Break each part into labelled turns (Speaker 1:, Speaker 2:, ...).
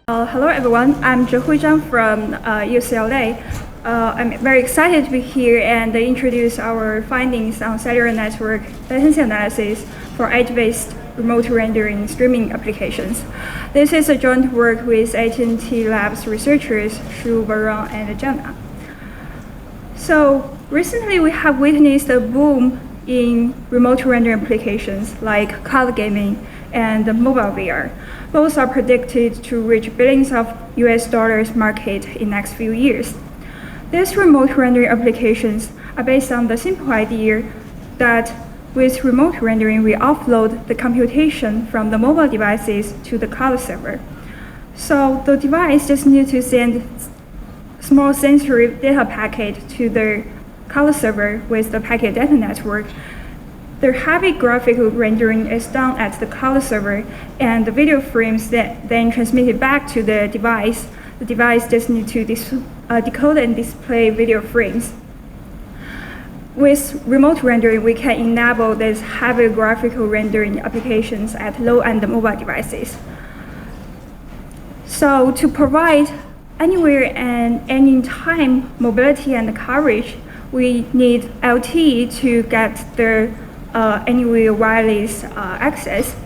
Speaker 1: Hello everyone, I'm Zhehui Zhang from UCLA. I'm very excited to be here and introduce our findings on cellular network latency analysis for edge-based remote rendering streaming applications. This is a joint work with AT&T Labs researchers Shu, Varun, and Jana. So recently we have witnessed a boom in remote rendering applications like cloud gaming and mobile VR. Both are predicted to reach billions of US dollars market in next few years. These remote rendering applications are based on the simple idea that with remote rendering, we offload the computation from the mobile devices to the cloud server. So the device just needs to send small sensory data packet to the cloud server with the packet data network. The heavy graphical rendering is done at the cloud server, and the video frames then transmitted back to the device. The device just needs to decode and display video frames. With remote rendering, we can enable these heavy graphical rendering applications at low-end mobile devices. So to provide anywhere and anytime mobility and coverage, we need LTE to get the anywhere wireless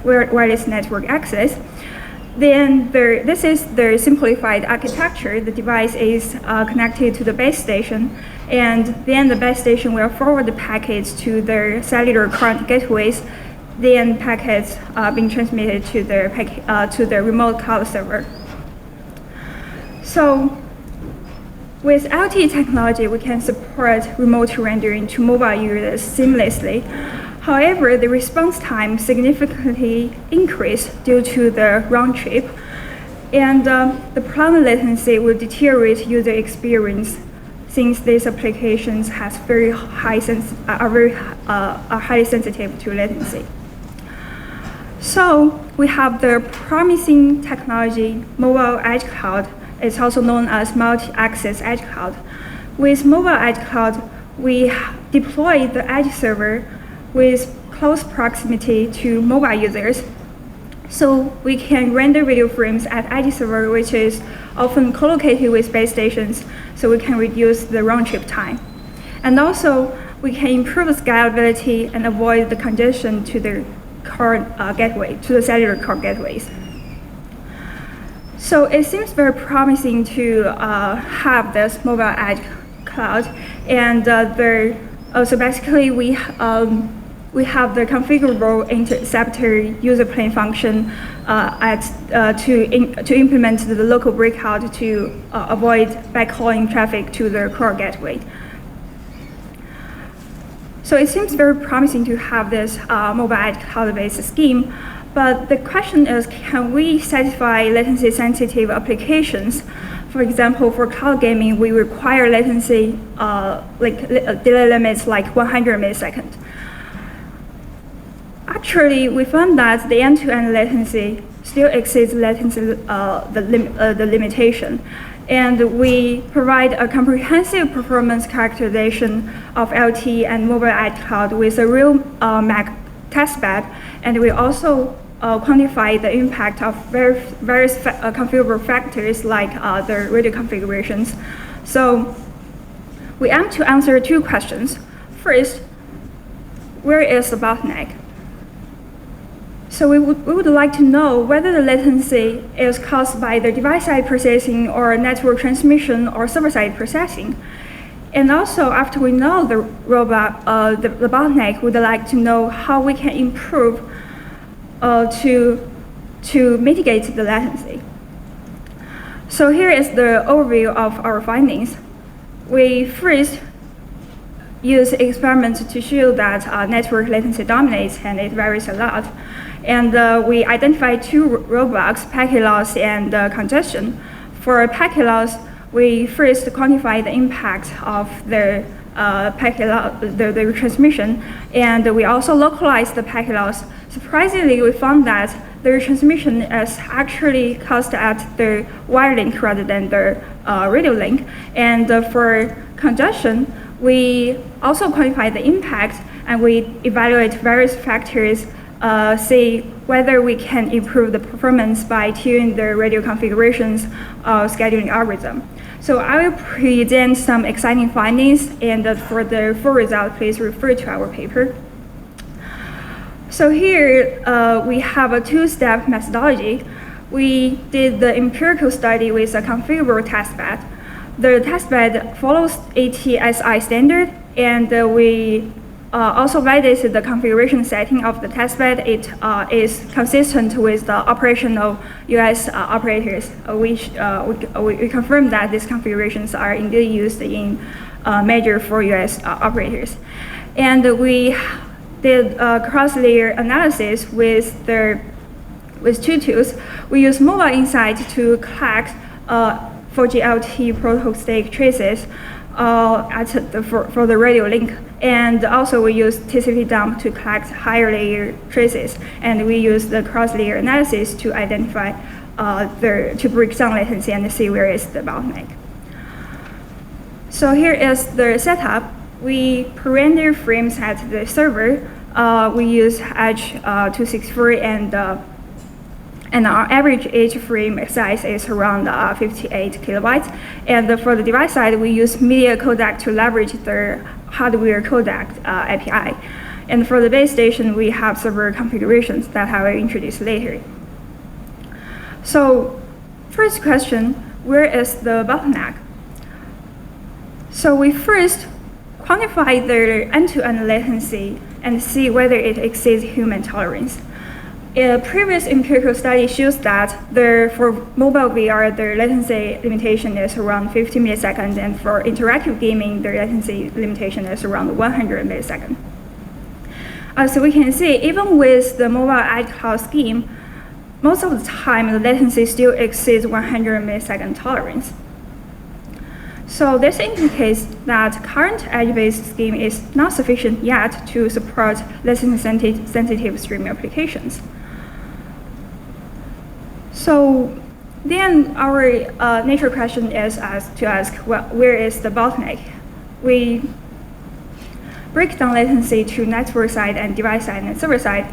Speaker 1: wireless network access. Then this is the simplified architecture. The device is connected to the base station, and then the base station will forward the packets to the cellular current gateways. Then packets are being transmitted to the remote cloud server. So with LTE technology, we can support remote rendering to mobile users seamlessly. However, the response time significantly increased due to the round trip, and the prolonged latency will deteriorate user experience since these applications are highly sensitive to latency. So we have the promising technology, mobile edge cloud. It's also known as multi-access edge cloud. With mobile edge cloud, we deploy the edge server with close proximity to mobile users. So we can render video frames at edge server, which is often co-located with base stations, so we can reduce the round trip time. And also, we can improve scalability and avoid the congestion to the core gateway, to the cellular core gateways. So it seems very promising to have this mobile edge cloud, and so basically we have the configurable interceptor user plane function to implement the local breakout to avoid backhauling traffic to the core gateway. So it seems very promising to have this mobile edge cloud-based scheme, but the question is, can we satisfy latency-sensitive applications? For example, for cloud gaming, we require latency delay limits like 100 milliseconds. Actually, we found that the end-to-end latency still exceeds latency, the limitation. And we provide a comprehensive performance characterization of LTE and mobile edge cloud with a real MAC testbed. And we also quantify the impact of various configurable factors like the radio configurations. So we aim to answer two questions. First, where is the bottleneck? So we would like to know whether the latency is caused by the device-side processing or network transmission or server-side processing. And also, after we know the bottleneck, we'd like to know how we can improve to mitigate the latency. So here is the overview of our findings. We first use experiments to show that network latency dominates and it varies a lot. And we identified two roadblocks, packet loss and congestion. For packet loss, we first quantify the impact of the packet loss, the retransmission, and we also localized the packet loss. Surprisingly, we found that the retransmission is actually caused at the wire link rather than the radio link. And for congestion, we also quantify the impact, and we evaluate various factors see whether we can improve the performance by tuning the radio configurations scheduling algorithm. So I will present some exciting findings, and for the full result, please refer to our paper. So here we have a two-step methodology. We did the empirical study with a configurable testbed. The testbed follows ATSI standard, and we also validated the configuration setting of the testbed. It is consistent with the operational US operators, which we confirmed that these configurations are indeed used in major 4 US operators. And we did cross-layer analysis with two tools. We use Mobile Insight to collect 4G LTE protocol stack traces for the radio link. And also we use TCP dump to collect higher layer traces. And we use the cross-layer analysis to identify, to break down latency and see where is the bottleneck. So here is the setup. We render frames at the server. We use Edge-264 and our average each frame size is around 58 kilobytes. And for the device side, we use media codec to leverage the hardware codec API. And for the base station, we have server configurations that I will introduce later. So first question, where is the bottleneck? So we first quantify the end-to-end latency and see whether it exceeds human tolerance. A previous empirical study shows that for mobile VR, the latency limitation is around 50 milliseconds, and for interactive gaming, the latency limitation is around 100 milliseconds. So we can see, even with the mobile edge cloud scheme, most of the time, the latency still exceeds 100 millisecond tolerance. So this indicates that current edge-based scheme is not sufficient yet to support latency-sensitive streaming applications. So then our natural question is to ask, well, where is the bottleneck? We break down latency to network side and device side and server side.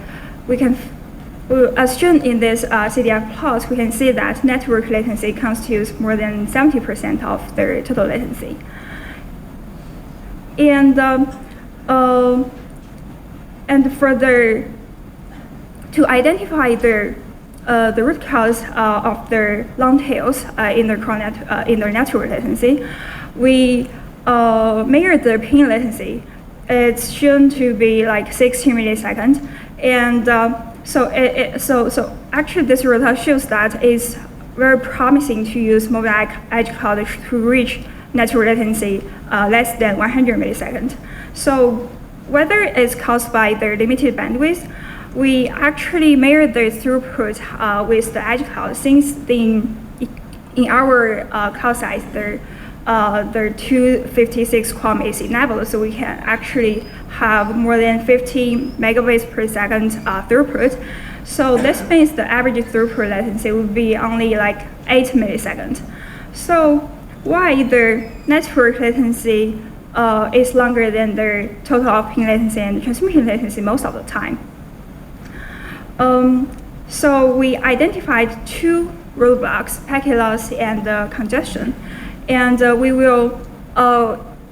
Speaker 1: As shown in this CDF plot, we can see that network latency constitutes more than 70% of the total latency. And to identify the root cause of the long tails in the network latency, we measured the ping latency. It's shown to be like 16 milliseconds, and so actually this result shows that it's very promising to use mobile edge cloud to reach network latency less than 100 milliseconds. So whether it's caused by the limited bandwidth, we actually measure the throughput with the edge cloud, since in our cloud size, the 256 QAM AC enabled, so we can actually have more than 15 megabits per second throughput. So this means the average throughput latency would be only like 8 milliseconds. So why the network latency is longer than the total of ping latency and transmission latency most of the time? So we identified two roadblocks, packet loss and congestion. And we will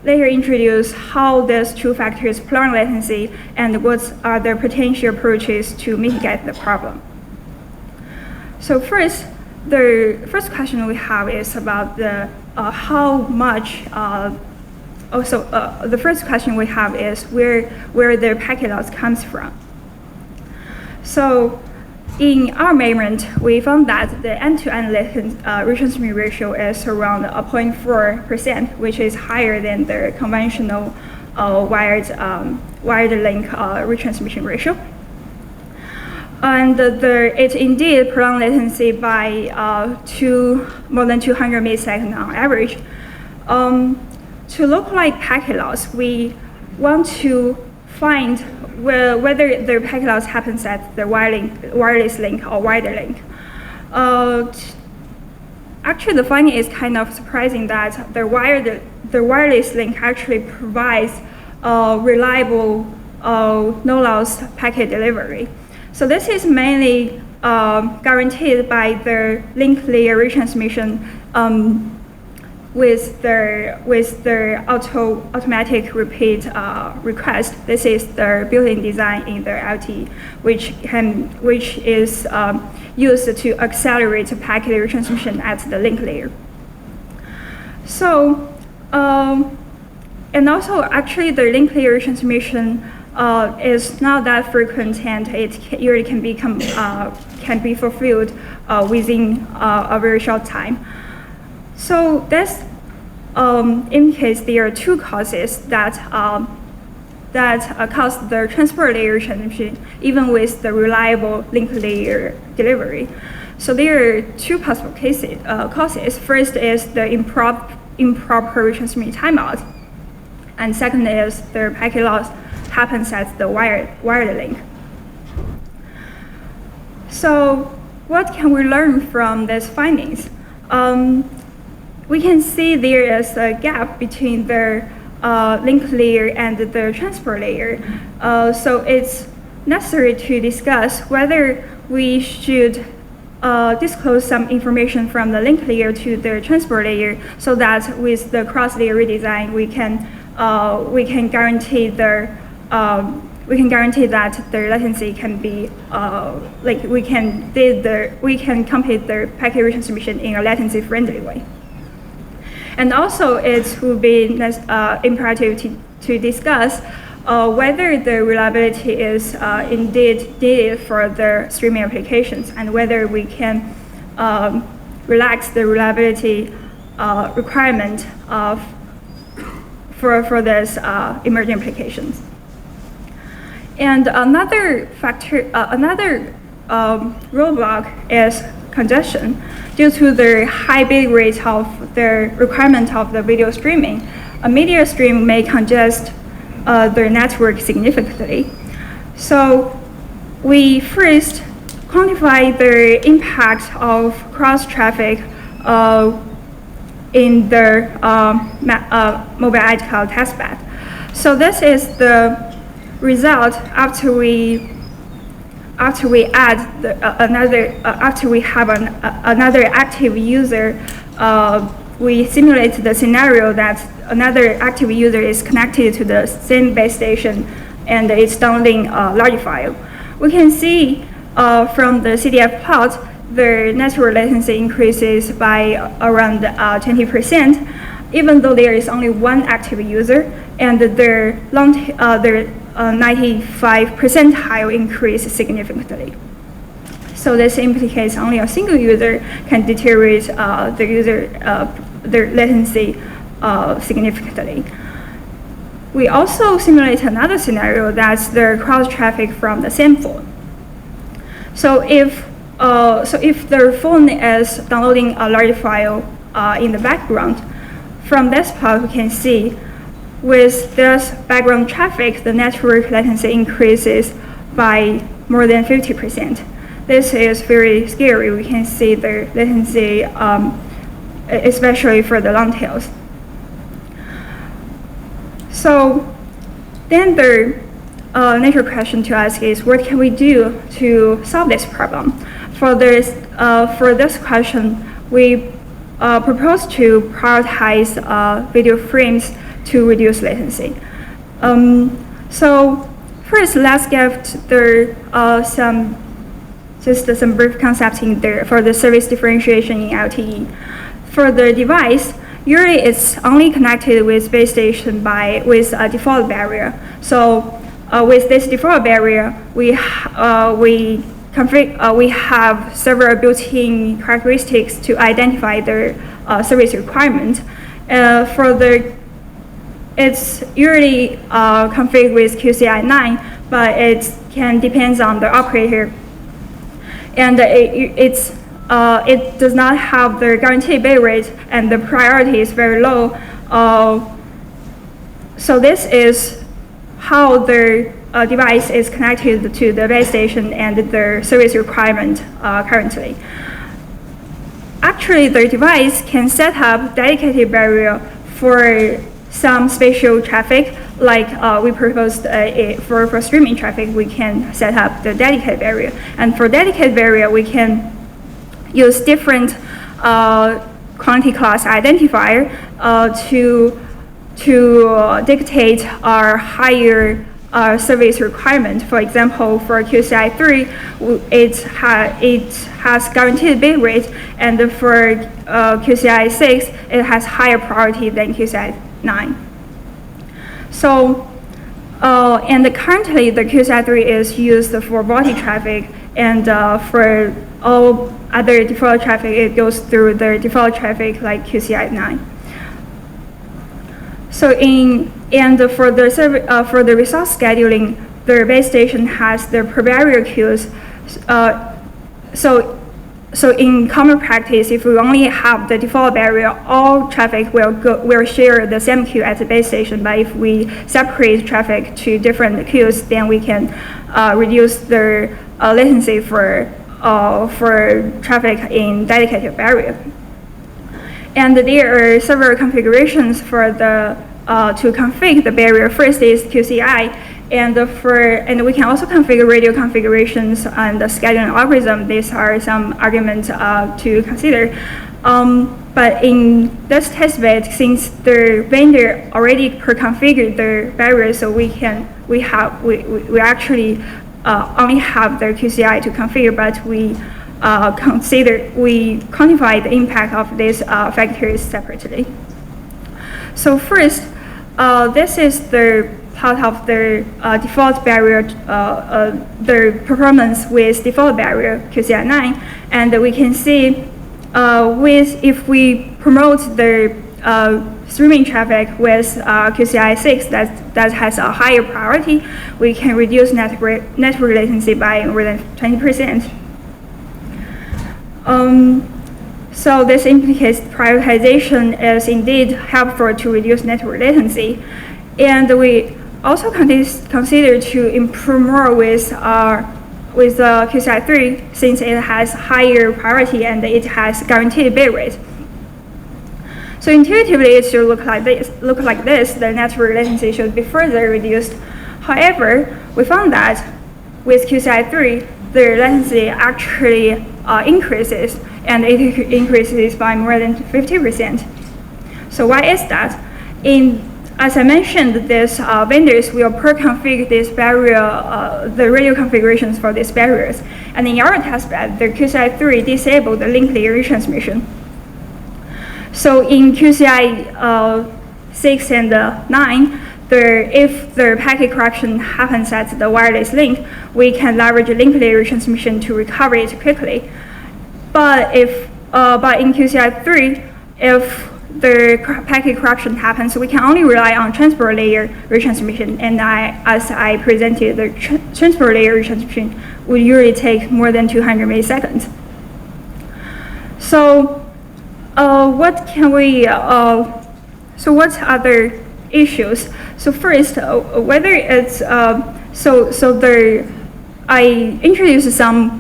Speaker 1: later introduce how these two factors prolong latency and what are the potential approaches to mitigate the problem. So first, the first question we have is about the the first question we have is where the packet loss comes from. So in our measurement, we found that the end-to-end retransmission ratio is around 0.4%, which is higher than the conventional wired link retransmission ratio. And it indeed prolonged latency by more than 200 milliseconds on average. To localize packet loss, we want to find whether the packet loss happens at the wireless link or wider link. Actually, the finding is kind of surprising that the wireless link actually provides reliable no-loss packet delivery. So this is mainly guaranteed by the link layer retransmission with the automatic repeat request. This is the built-in design in the LTE, which is used to accelerate packet retransmission at the link layer. So, and also actually the link layer transmission is not that frequent, and it usually can be fulfilled within a very short time. So that's indicates there are two causes that cause the transport layer transmission even with the reliable link layer delivery. So there are two possible causes. First is the improper retransmission timeout, and second is the packet loss happens at the wired link. So what can we learn from these findings? We can see there is a gap between the link layer and the transport layer. So it's necessary to discuss whether we should disclose some information from the link layer to the transport layer, so that with the cross-layer redesign, we can guarantee that the latency can be we can complete the packet retransmission in a latency-friendly way. And also, it would be imperative to discuss whether the reliability is indeed needed for the streaming applications, and whether we can relax the reliability requirement for these emerging applications. And another factor, roadblock is congestion. Due to the high bit rate of the requirement of the video streaming, a media stream may congest the network significantly. So we first quantify the impact of cross-traffic in the mobile edge cloud testbed. So this is the result after we add after we have another active user. We simulate the scenario that another active user is connected to the same base station and it's downloading a large file. We can see from the CDF plot, the network latency increases by around 20%, even though there is only one active user, and the 95 percentile increase significantly. So this implicates only a single user can deteriorate the latency significantly. We also simulate another scenario, that's the cross traffic from the same phone. So if the phone is downloading a large file in the background, from this plot we can see with this background traffic, the network latency increases by more than 50%. This is very scary. We can see the latency, especially for the long tails. So then the natural question to ask is, what can we do to solve this problem? For this question, we propose to prioritize video frames to reduce latency. So first, let's give some brief concepts for the service differentiation in LTE. For the device, usually it's only connected with base station with a default barrier. So with this default barrier, we have several built-in characteristics to identify the service requirement. It's usually configured with QCI 9, but it can depend on the operator. And it does not have the guaranteed bit rate, and the priority is very low. So this is how the device is connected to the base station and the service requirement currently. Actually, the device can set up dedicated barrier for some spatial traffic, like we proposed for streaming traffic, we can set up the dedicated barrier. And for dedicated barrier, we can use different quantity class identifier to dictate our higher service requirement. For example, for QCI3, it has guaranteed bit rate, and for QCI6, it has higher priority than QCI9. So, and currently the QCI3 is used for VoLTE traffic, and for all other default traffic, it goes through the default traffic like QCI9. So for the resource scheduling, the base station has the per barrier queues. So in common practice, if we only have the default barrier, all traffic will share the same queue at the base station. But if we separate traffic to different queues, then we can reduce the latency for traffic in dedicated barrier. And there are several configurations for to configure the barrier. First is QCI, and we can also configure radio configurations and the scheduling algorithm. These are some arguments to consider. But in this test bed, since the vendor already pre-configured the barrier, so we actually only have the QCI to configure, but we quantify the impact of these factors separately. So first, this is the part of the default barrier, the performance with default barrier QCI9, and we can see if we promote the streaming traffic with QCI6 that has a higher priority, we can reduce network latency by more than 20%. So this implicates prioritization is indeed helpful to reduce network latency. And we also consider to improve more with QCI3, since it has higher priority and it has guaranteed bit rate. So intuitively, it should look like this. The network latency should be further reduced. However, we found that with QCI3, the latency actually increases, and it increases by more than 50%. So why is that? As I mentioned, these vendors will pre-configure this barrier, the radio configurations for these barriers. And in our testbed, the QCI3 disabled the link layer retransmission. So in QCI 6 and 9, if the packet corruption happens at the wireless link, we can leverage link layer retransmission to recover it quickly. But in QCI 3, if the packet corruption happens, we can only rely on transport layer retransmission. And as I presented, the transport layer retransmission would usually take more than 200 milliseconds. So what other issues? So first, whether it's I introduced some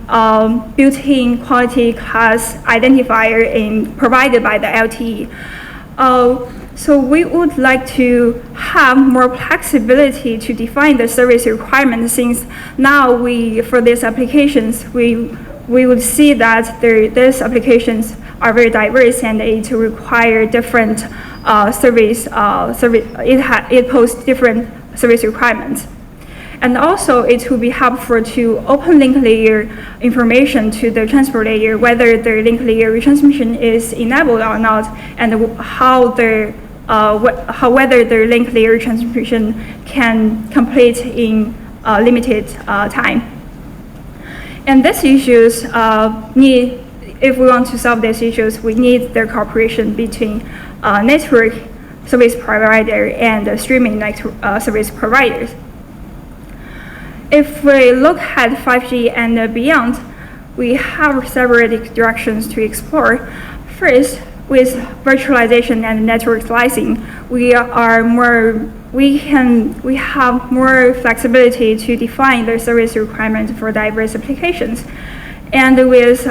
Speaker 1: built-in quality class identifier provided by the LTE. So we would like to have more flexibility to define the service requirements, since now for these applications, we would see that these applications are very diverse and it require different it poses different service requirements. And also, it will be helpful to open link layer information to the transport layer, whether the link layer retransmission is enabled or not, and whether the link layer retransmission can complete in limited time. And these issues if we want to solve these issues, we need the cooperation between network service provider and streaming service providers. If we look at 5G and beyond, we have several directions to explore. First, with virtualization and network slicing, we have more flexibility to define the service requirements for diverse applications. And with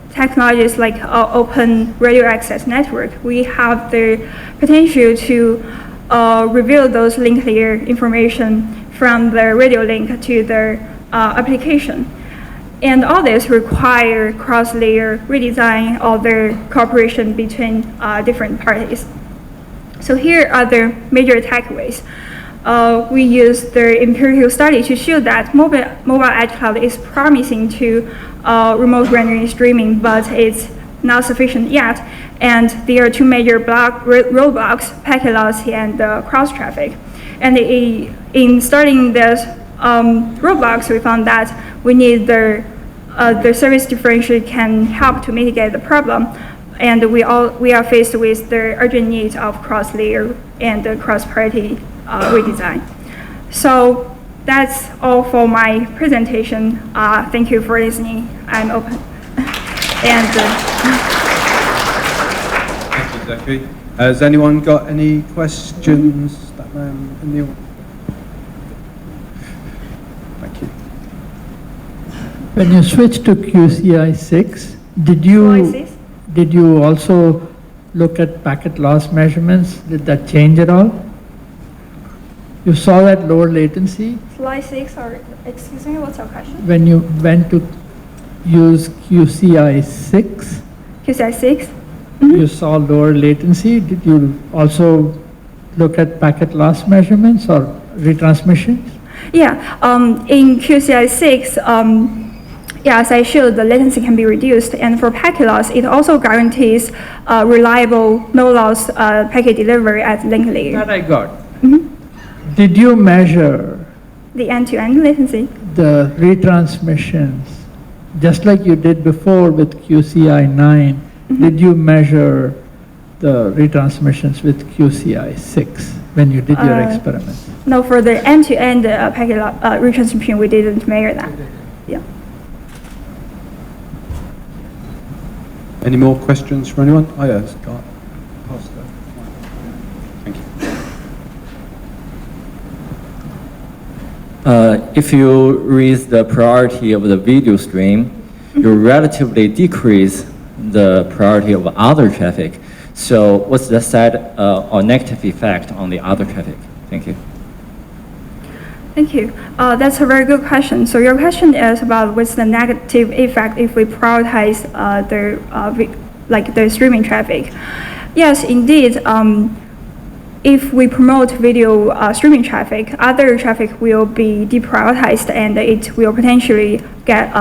Speaker 1: technologies like open radio access network, we have the potential to reveal those link layer information from the radio link to the application. And all this require cross-layer redesign or the cooperation between different parties. So here are the major takeaways. We use the empirical study to show that mobile edge cloud is promising to remote rendering streaming, but it's not sufficient yet. And there are two major roadblocks, packet loss and cross traffic. And in studying this roadblocks, we found that we need the service differential can help to mitigate the problem. And we are faced with the urgent need of cross-layer and cross-party redesign. So that's all for my presentation. Thank you for listening. I'm open. And
Speaker 2: thank you, Zeki. Has anyone got any questions? That man in the audience. Thank you.
Speaker 3: When you switched to QCI 6, did you also look at packet loss measurements? Did that change at all? You saw that lower latency?
Speaker 1: Slide 6, or excuse me, what's your question?
Speaker 3: When you went to use QCI 6,
Speaker 1: QCI 6?
Speaker 3: you saw lower latency. Did you also look at packet loss measurements or retransmissions?
Speaker 1: Yeah, in QCI 6, as I showed, the latency can be reduced, and for packet loss, it also guarantees reliable, no-loss packet delivery at link layer.
Speaker 3: That I got. Did you measure
Speaker 1: The end-to-end latency?
Speaker 3: the retransmissions, just like you did before with QCI 9? Did you measure the retransmissions with QCI 6 when you did your experiments?
Speaker 1: No, for the end-to-end packet retransmission, we didn't measure that. Yeah.
Speaker 2: Any more questions from anyone? Oh yeah, Scott. Thank you.
Speaker 4: If you raise the priority of the video stream, you relatively decrease the priority of other traffic. So what's the side or negative effect on the other traffic? Thank you.
Speaker 1: Thank you. That's a very good question. So your question is about what's the negative effect if we prioritize the streaming traffic. Yes, indeed. If we promote video streaming traffic, other traffic will be deprioritized, and it will potentially get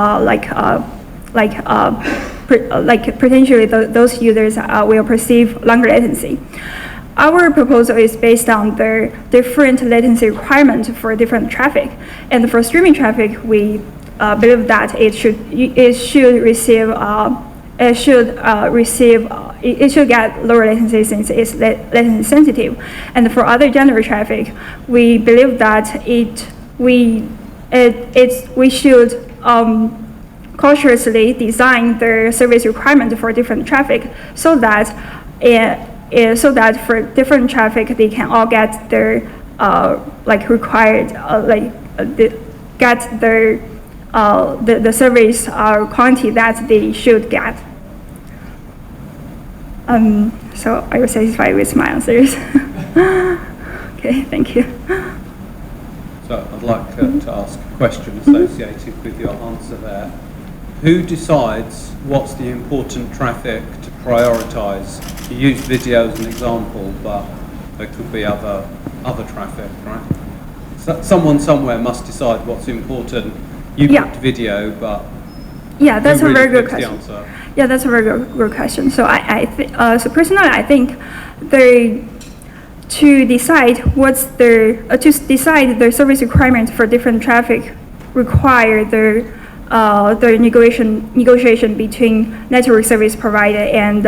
Speaker 1: potentially those users will perceive longer latency. Our proposal is based on the different latency requirements for different traffic, and for streaming traffic, we believe that it should get lower latency since it's latency sensitive. And for other general traffic, we believe that we should cautiously design the service requirement for different traffic so that for different traffic they can all get their required get the service quantity that they should get. So are you satisfied with my answers? Okay, thank you.
Speaker 2: So I'd like to ask a question associated with your answer there. Who decides what's the important traffic to prioritize? You used video as an example, but there could be other traffic, right? So someone somewhere must decide what's important. You picked video, but
Speaker 1: yeah, that's
Speaker 2: who
Speaker 1: a very
Speaker 2: really
Speaker 1: good
Speaker 2: picks
Speaker 1: question.
Speaker 2: the answer?
Speaker 1: Yeah, that's a very good question. So so personally, I think to decide the service requirements for different traffic require the negotiation between network service provider and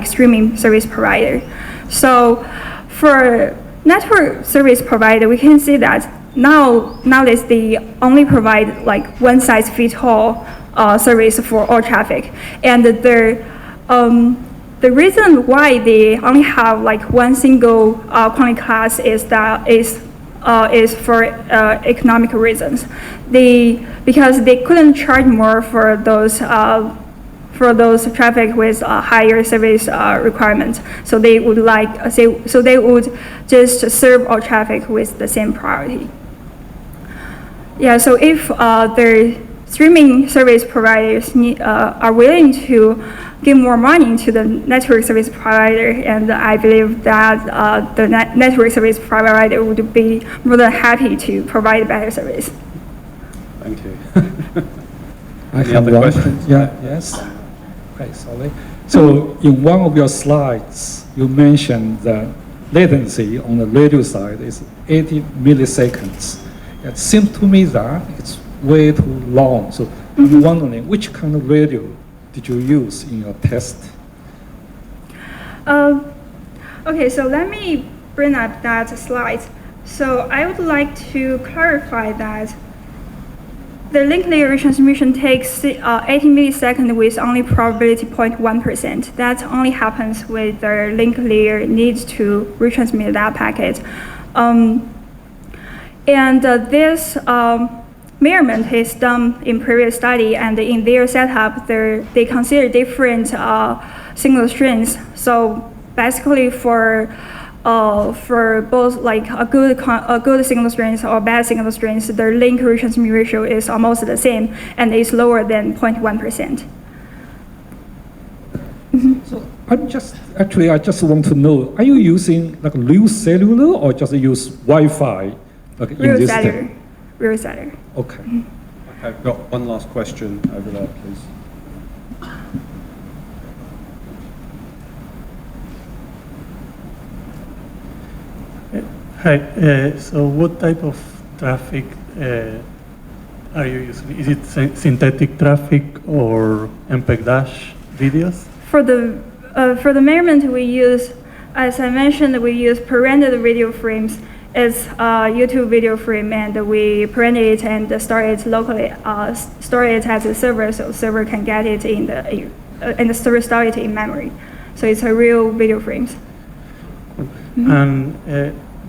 Speaker 1: streaming service provider. So for network service provider, we can see that nowadays they only provide one size fits all service for all traffic, and the reason why they only have one single quantity class is for economic reasons. Because they couldn't charge more for those for those traffic with higher service requirements. So they would they would just serve all traffic with the same priority. Yeah, so if the streaming service providers are willing to give more money to the network service provider, and I believe that the network service provider would be more than happy to provide better service.
Speaker 2: Thank you.
Speaker 5: I
Speaker 2: Any
Speaker 5: have
Speaker 2: other
Speaker 5: one.
Speaker 2: questions?
Speaker 5: Yeah, yes. Okay, sorry. So in one of your slides, you mentioned the latency on the radio side is 80 milliseconds. It seems to me that it's way too long. So I'm wondering which kind of radio did you use in your test?
Speaker 1: Okay, so let me bring up that slide. So I would like to clarify that the link layer retransmission takes 80 milliseconds with only probability 0.1%. That only happens when the link layer needs to retransmit that packet. This measurement is done in previous study, and in their setup, they consider different signal strengths. So basically, for both like a good signal strength or bad signal strength, the link retransmit ratio is almost the same and is lower than 0.1%.
Speaker 5: So I just want to know, are you using like real cellular or just use Wi-Fi like in
Speaker 1: Real
Speaker 5: this
Speaker 1: cellular.
Speaker 5: thing?
Speaker 1: Real cellular.
Speaker 5: Okay.
Speaker 2: Okay, I've got one last question over there, please.
Speaker 6: Hi, so what type of traffic are you using? Is it synthetic traffic or MPEG-dash videos?
Speaker 1: For the measurement we use, as I mentioned, we use pre-rendered video frames. It's a YouTube video frame, and we print it and store it locally, store it at the server, so server can get it and the server store it in memory. So it's a real video frames.
Speaker 6: And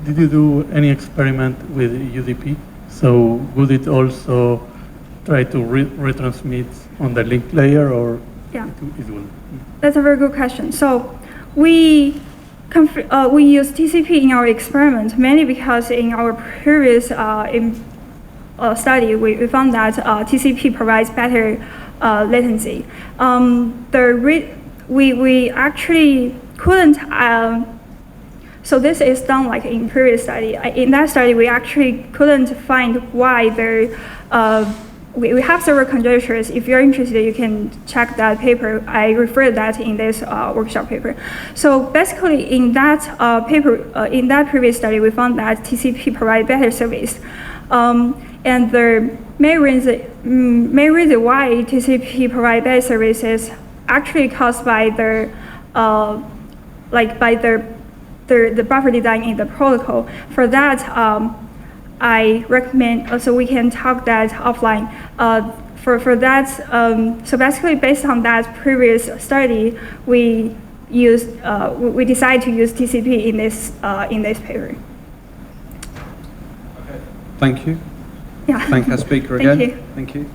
Speaker 6: did you do any experiment with UDP? So would it also try to retransmit on the link layer, or
Speaker 1: Yeah.
Speaker 6: it will?
Speaker 1: That's a very good question. So we use TCP in our experiment mainly because in our previous study we found that TCP provides better latency. We actually couldn't. So this is done like in previous study. In that study, we actually couldn't find why there. We have several conjectures. If you're interested, you can check that paper. I referred that in this workshop paper. So basically, in that paper, in that previous study, we found that TCP provides better service, and the main reason why TCP provides better service is actually caused by the buffer design in the protocol. For that, I recommend, so we can talk that offline. For that, so basically based on that previous study, we decided to use TCP in this paper.
Speaker 2: Okay. Thank you.
Speaker 1: Yeah.
Speaker 2: Thank our speaker
Speaker 1: Thank
Speaker 2: again.
Speaker 1: you.
Speaker 2: Thank you.